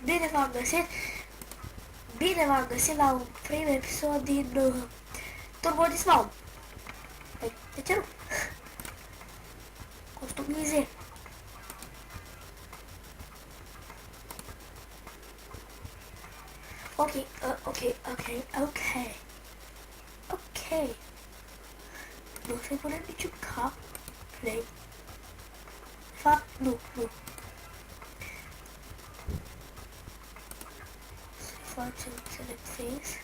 Bine v-am găsit! Bine v-am găsit la un prim episod din Turbo Dismount. Păi, de ce nu? Customize. Ok. Nu se pune niciun cap. Play. De fapt, nu. Să facem select face.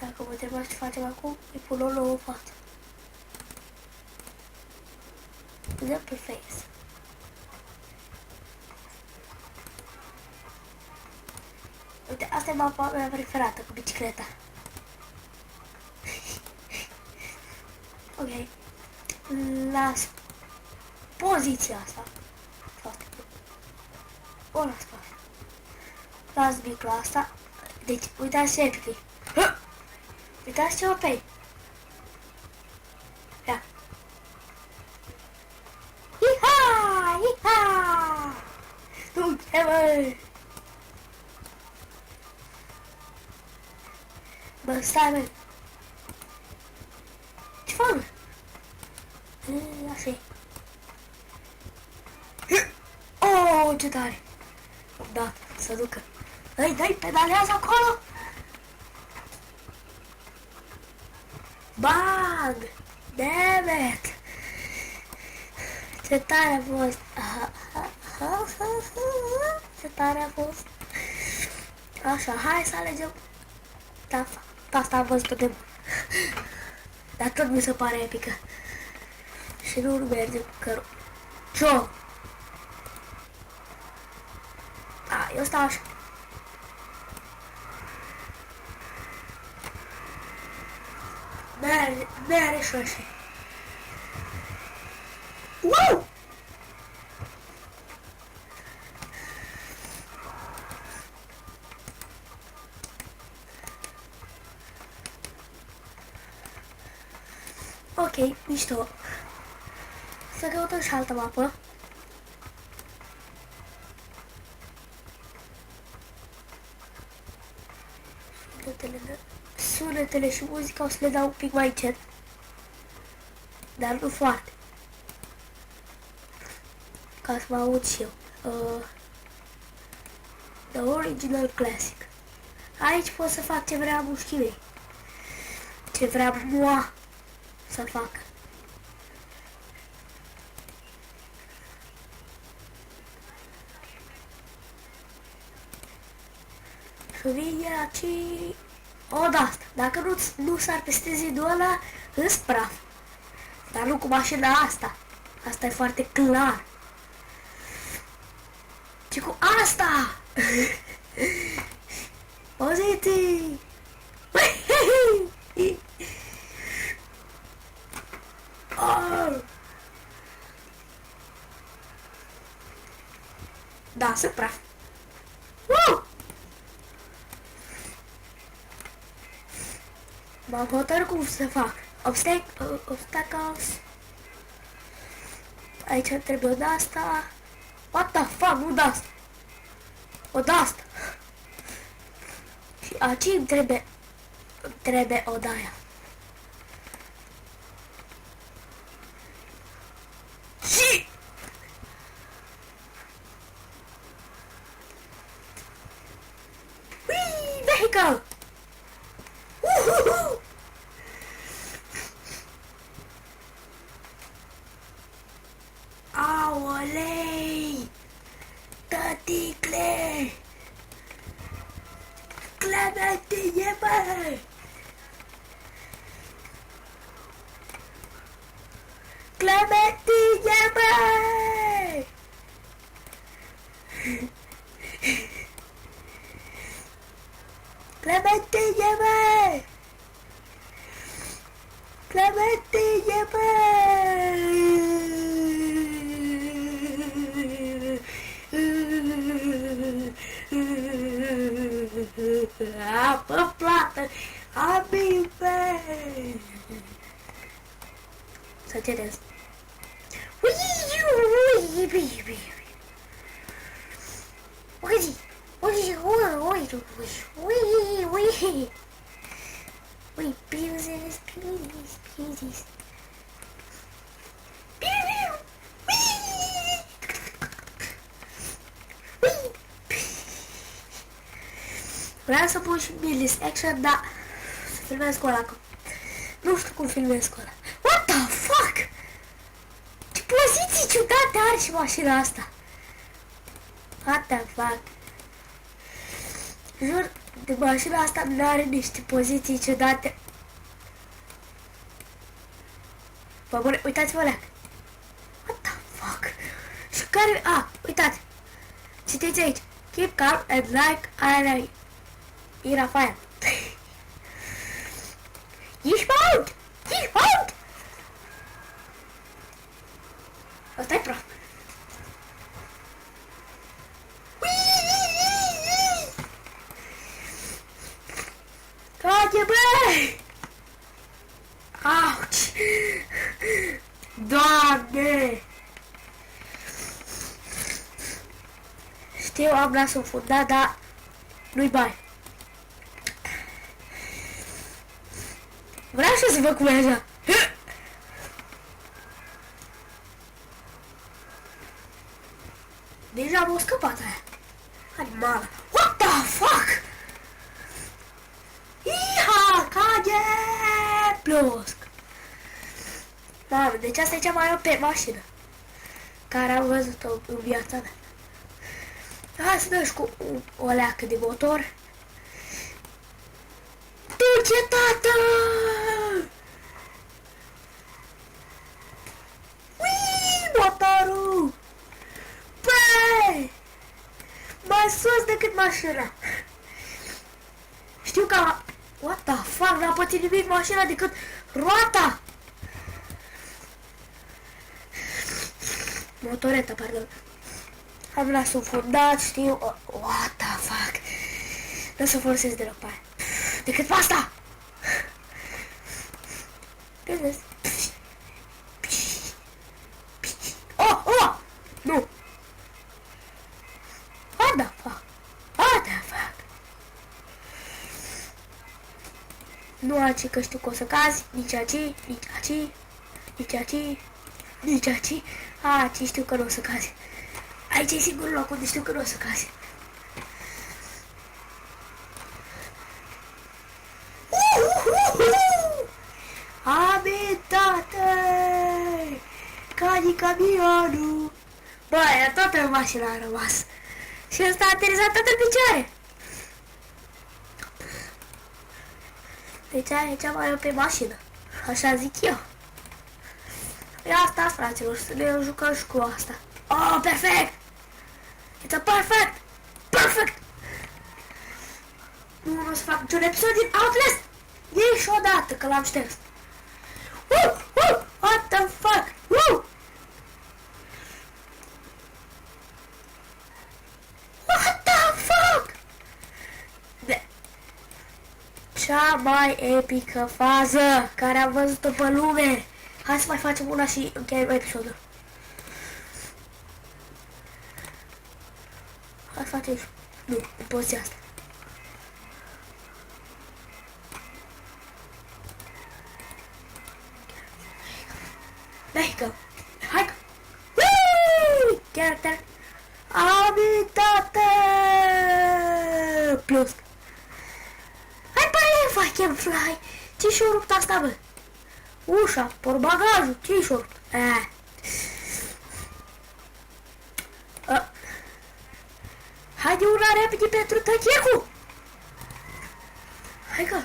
Dacă mă întrebați ce facem acum, îi pun o nouă față. Dăm pe face. Uite, asta e mapa mea preferată cu bicicleta. Ok. Las poziția asta. Foarte bun. O las pe asta. Las bicla asta. Deci, uitați ce epic e. Uitați ce pe ei. Ia. Iha! Nu te bă! Bă, stai bă! Ce fac bă? Așa e. Oh, ce tare! Da, să ducă. Dai, pedalează acolo! Bag! Damn it! Ce tare a fost! Ce tare a fost! Așa, hai să alegem. Da, asta am văzut de mult. Dar tot mi se pare epică. Și nu merge că ce-o? A, eu stau așa. Mere și așa. Wow! Ok, mișto. Să căutăm și altă mapă. Sunetele și muzica o să le dau un pic mai încet. Dar nu foarte. Ca să mă aud și eu. The Original Classic. Aici pot să fac ce vrea mușchii mei. Ce vrea moa să fac. Și vine aici... O, da, asta. Dacă nu s-ar peste zidul ăla, îs praf. Dar nu cu mașina asta. Asta e foarte clar. Ce cu asta? Poziții! Da, sunt praf. M-am hotărât cum să fac. Obstacles. Aici trebuie o de-asta. What the fuck, nu de-asta. O de-asta. Și aici îmi trebuie o de-aia. Și... Whee! Vehicle! Aolei! Tăticle! Clementine, bă! Clementine, bă! Clementine, bă! Clementine, bă! Apă plată! Amibe! să încetez. Ui. Business. Vreau să pun și Billy's Action, dar să filmez cu ăla. Nu știu cum filmez cu ăla. What the fuck? Ce poziții ciudate are și mașina asta. What the fuck? Jur, de mașina asta nu are niște poziții ciudate. Bă, bune, uitați-vă alea. What the fuck? Și care... uitați. Citeți aici. Keep calm and like I e Rafael. Ești maut! Ăsta-i prost. Trage, băi! Auci! Doamne! Știu, am nasul fundat, dar nu-i bani. Vreau și să văd cum e așa. Deja m-a scăpat aia. Animală. What the fuck? Iha, cage! Plosc. Doamne, deci asta e cea mai pe mașină care am văzut-o în viața mea. Hai să dăm și cu o leacă de motor. Du-te, tată! Uii, motorul! Băi! Mai sus decât mașina. Știu că what the fuck, n-a pățit nimic mașina decât roata! Motoreta, pardon. Am nasul fundat, știu. What the fuck? Nu o să folosesc deloc pe aia. Decât pe asta! Vedeți? Oh! Nu! What the fuck? Nu aici că știu că o să cazi, nici aici. Aici știu că nu o să cazi. Aici e singurul loc unde știu că nu o să cazi. Abitate! Cadi camionul! Băi, toată mașina a rămas. Și ăsta a aterizat tot în picioare. Deci aia e cea mai pe mașină. Așa zic eu. E asta, fraților, să ne jucăm și cu asta. Oh, perfect! It's perfect! Nu o să fac niciun episod din Outlast! Niciodată, că l-am șters. What the fuck? What the fuck? Cea mai epică fază care am văzut-o pe lume. Hai să mai facem una și încheiem episodul. Hai să facem. Nu, în poziția asta. Hai că. Character. Abitate! Plus. Hai pe facem fly. Ce și-o rupt asta, bă? Ușa, portbagajul, ce și-o rupt? Haide una repede pentru tăchecu! Hai că!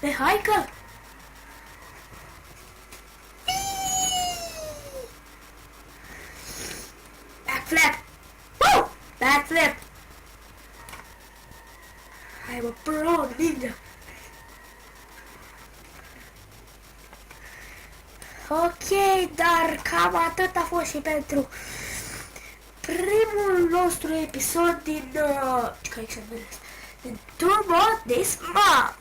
Hai că! Backflip! Backflip! Hai mă, pro, ninja! Ok, dar cam atât a fost și pentru primul nostru episod din Turbo this month.